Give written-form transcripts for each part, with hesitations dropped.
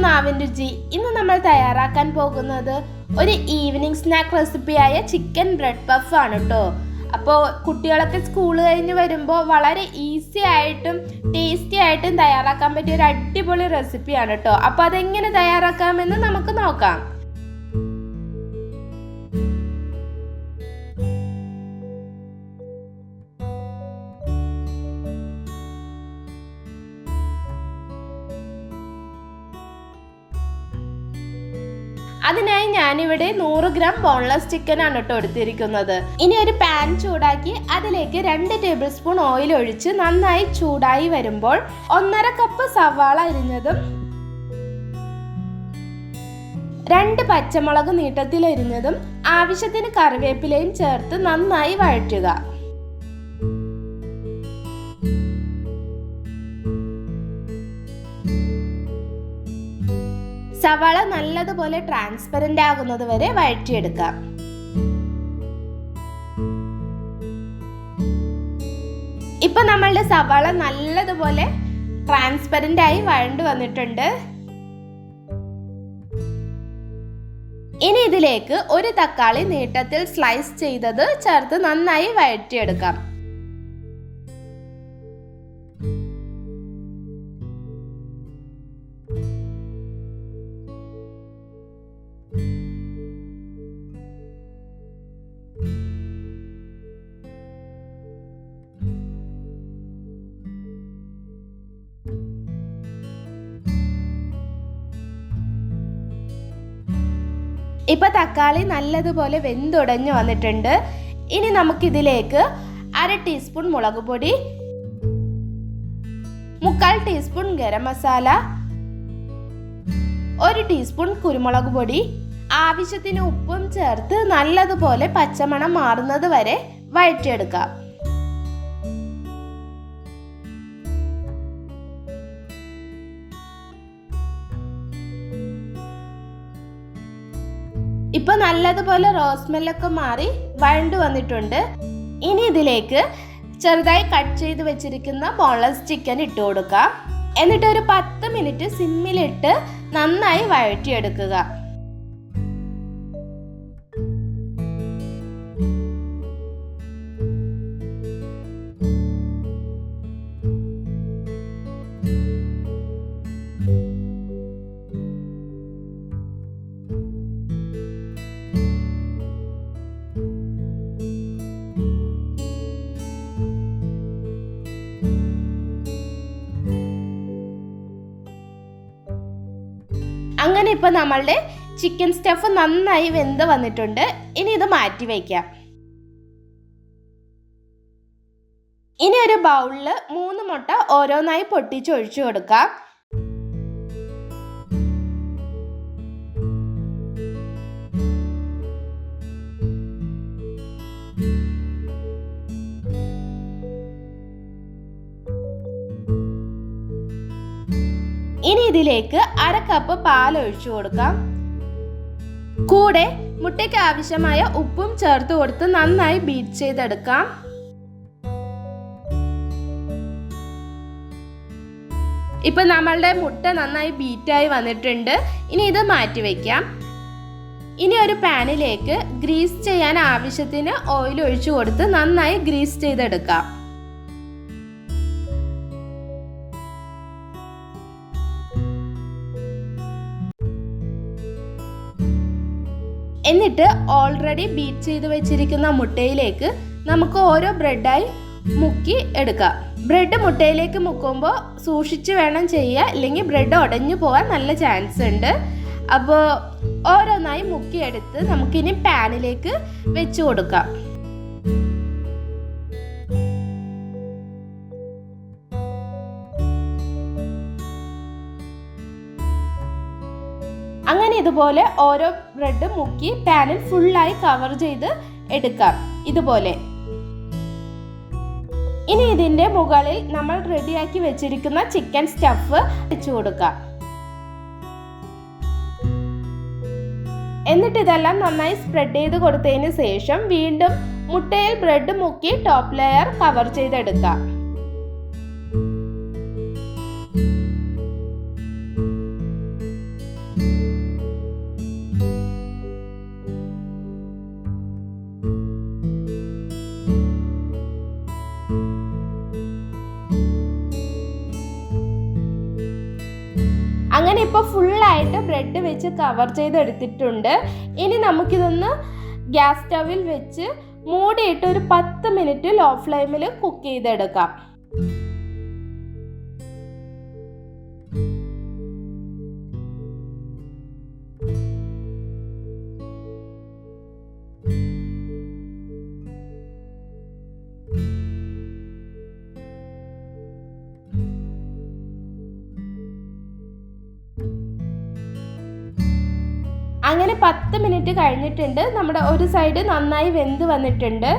നാവിൻ രുചി. ഇന്ന് നമ്മൾ തയ്യാറാക്കാൻ പോകുന്നത് ഒരു ഈവനിങ് സ്നാക്ക് റെസിപ്പിയായ ചിക്കൻ ബ്രെഡ് പഫ് ആണ് കേട്ടോ. അപ്പോൾ കുട്ടികളൊക്കെ സ്കൂൾ കഴിഞ്ഞ് വരുമ്പോൾ വളരെ ഈസി ആയിട്ടും ടേസ്റ്റി ആയിട്ടും തയ്യാറാക്കാൻ പറ്റിയ ഒരു അടിപൊളി റെസിപ്പിയാണ് കേട്ടോ. അപ്പോൾ അതെങ്ങനെ തയ്യാറാക്കാമെന്ന് നമുക്ക് നോക്കാം. അതിനായി ഞാനിവിടെ 100 ഗ്രാം ബോൺലെസ് ചിക്കൻ ആണ് കേട്ടോ എടുത്തിരിക്കുന്നത്. ഇനി ഒരു പാൻ ചൂടാക്കി അതിലേക്ക് 2 ടേബിൾ സ്പൂൺ ഓയിൽ ഒഴിച്ച് നന്നായി ചൂടായി വരുമ്പോൾ 1.5 കപ്പ് സവാള അരിഞ്ഞതും 2 പച്ചമുളക് നീട്ടത്തിൽ അരിഞ്ഞതും ആവശ്യത്തിന് കറിവേപ്പിലയും ചേർത്ത് നന്നായി വഴറ്റുക. സവാള നല്ലതുപോലെ ട്രാൻസ്പെറന്റ് ആകുന്നത് വരെ വഴറ്റിയെടുക്കാം. ഇപ്പൊ നമ്മളുടെ സവാള നല്ലതുപോലെ ട്രാൻസ്പെറന്റ് ആയി വഴണ്ടു വന്നിട്ടുണ്ട്. ഇനി ഇതിലേക്ക് ഒരു തക്കാളി നീട്ടത്തിൽ സ്ലൈസ് ചെയ്തത് ചേർത്ത് നന്നായി വഴറ്റിയെടുക്കാം. ഇപ്പൊ തക്കാളി നല്ലതുപോലെ വെന്തുടഞ്ഞു വന്നിട്ടുണ്ട്. ഇനി നമുക്കിതിലേക്ക് 1/2 ടീസ്പൂൺ മുളക് പൊടി, 1/4 ടീസ്പൂൺ ഗരം മസാല, 1 ടീസ്പൂൺ കുരുമുളക് പൊടി, ആവശ്യത്തിന് ഉപ്പും ചേർത്ത് നല്ലതുപോലെ പച്ചമണം മാറുന്നത് വരെ വഴറ്റിയെടുക്കാം. ഇപ്പൊ നല്ലതുപോലെ റോസ്മെല്ലൊക്കെ മാറി വഴണ്ടു വന്നിട്ടുണ്ട്. ഇനി ഇതിലേക്ക് ചെറുതായി കട്ട് ചെയ്ത് വെച്ചിരിക്കുന്ന ബോൺലെസ് ചിക്കൻ ഇട്ട് കൊടുക്കാം. എന്നിട്ട് ഒരു 10 മിനിറ്റ് സിമ്മിലിട്ട് നന്നായി വഴറ്റിയെടുക്കുക. അങ്ങനെ ഇപ്പൊ നമ്മളുടെ ചിക്കൻ സ്റ്റഫ് നന്നായി വെന്ത് വന്നിട്ടുണ്ട്. ഇനി ഇത് മാറ്റി വയ്ക്കാം. ഇനി ഒരു ബൗളില് 3 മുട്ട ഓരോന്നായി പൊട്ടിച്ച് ഒഴിച്ചു കൊടുക്കാം. ഇനി ഇതിലേക്ക് 1/2 കപ്പ് പാൽ ഒഴിച്ചു കൊടുക്കാം. കൂടെ മുട്ടയ്ക്ക് ആവശ്യമായ ഉപ്പും ചേർത്ത് കൊടുത്ത് നന്നായി ബീറ്റ് ചെയ്തെടുക്കാം. ഇപ്പൊ നമ്മളുടെ മുട്ട നന്നായി ബീറ്റായി വന്നിട്ടുണ്ട്. ഇനി ഇത് മാറ്റി വയ്ക്കാം. ഇനി ഒരു പാനിലേക്ക് ഗ്രീസ് ചെയ്യാൻ ആവശ്യത്തിന് ഓയിൽ ഒഴിച്ചു കൊടുത്ത് നന്നായി ഗ്രീസ് ചെയ്തെടുക്കാം. എന്നിട്ട് ഓൾറെഡി ബീറ്റ് ചെയ്ത് വെച്ചിരിക്കുന്ന മുട്ടയിലേക്ക് നമുക്ക് ഓരോ ബ്രെഡായി മുക്കി എടുക്കാം. ബ്രെഡ് മുട്ടയിലേക്ക് മുക്കുമ്പോൾ സൂക്ഷിച്ച് വേണം ചെയ്യുക, ഇല്ലെങ്കിൽ ബ്രെഡ് ഉടഞ്ഞു പോകാൻ നല്ല ചാൻസ് ഉണ്ട്. അപ്പോൾ ഓരോന്നായി മുക്കിയെടുത്ത് നമുക്കിനി പാനിലേക്ക് വെച്ച് കൊടുക്കാം. അങ്ങനെ ഇതുപോലെ ഓരോ ബ്രെഡ് മുക്കി പാനിൽ ഫുള്ളായി കവർ ചെയ്ത് എടുക്കാം ഇതുപോലെ. ഇനി ഇതിന്റെ മുകളിൽ നമ്മൾ റെഡിയാക്കി വെച്ചിരിക്കുന്ന ചിക്കൻ സ്റ്റഫ് വെച്ചു കൊടുക്കാം. എന്നിട്ട് ഇതെല്ലാം നന്നായി സ്പ്രെഡ് ചെയ്ത് കൊടുത്തതിന് ശേഷം വീണ്ടും മുട്ടയിൽ ബ്രെഡ് മുക്കി ടോപ്പ് ലെയർ കവർ ചെയ്തെടുക്കാം. ഞാനിപ്പോൾ ഫുള്ളായിട്ട് ബ്രെഡ് വെച്ച് കവർ ചെയ്തെടുത്തിട്ടുണ്ട്. ഇനി നമുക്കിതൊന്ന് ഗ്യാസ് സ്റ്റവിൽ വെച്ച് മൂടിയിട്ട് ഒരു 10 മിനിറ്റ് ലോ ഫ്ലെയിമിൽ കുക്ക് ചെയ്തെടുക്കാം. അങ്ങനെ 10 മിനിറ്റ് കഴിഞ്ഞിട്ടുണ്ട്. നമ്മുടെ ഒരു സൈഡ് നന്നായി വെന്ത് വന്നിട്ടുണ്ട്.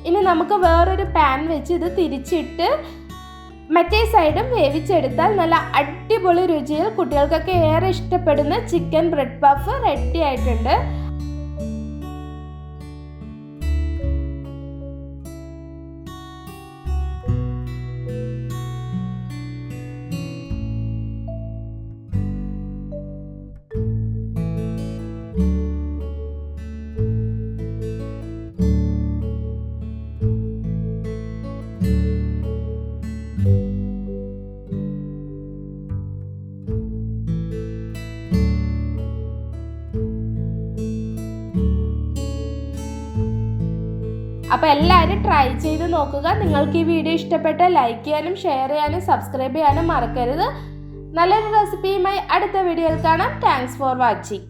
ഇനി നമുക്ക് വേറൊരു പാൻ വെച്ച് ഇത് തിരിച്ചിട്ട് മറ്റേ സൈഡും വേവിച്ചെടുത്താൽ നല്ല അടിപൊളി രുചിയിൽ കുട്ടികൾക്കൊക്കെ ഏറെ ഇഷ്ടപ്പെടുന്ന ചിക്കൻ ബ്രെഡ് പഫ് റെഡി ആയിട്ടുണ്ട്. അപ്പോൾ എല്ലാവരും ട്രൈ ചെയ്ത് നോക്കുക. നിങ്ങൾക്ക് ഈ വീഡിയോ ഇഷ്ടപ്പെട്ടാൽ ലൈക്ക് ചെയ്യാനും ഷെയർ ചെയ്യാനും സബ്സ്ക്രൈബ് ചെയ്യാനും മറക്കരുത്. നല്ലൊരു റെസിപ്പിയുമായി അടുത്ത വീഡിയോയിൽ കാണാം. Thanks for watching.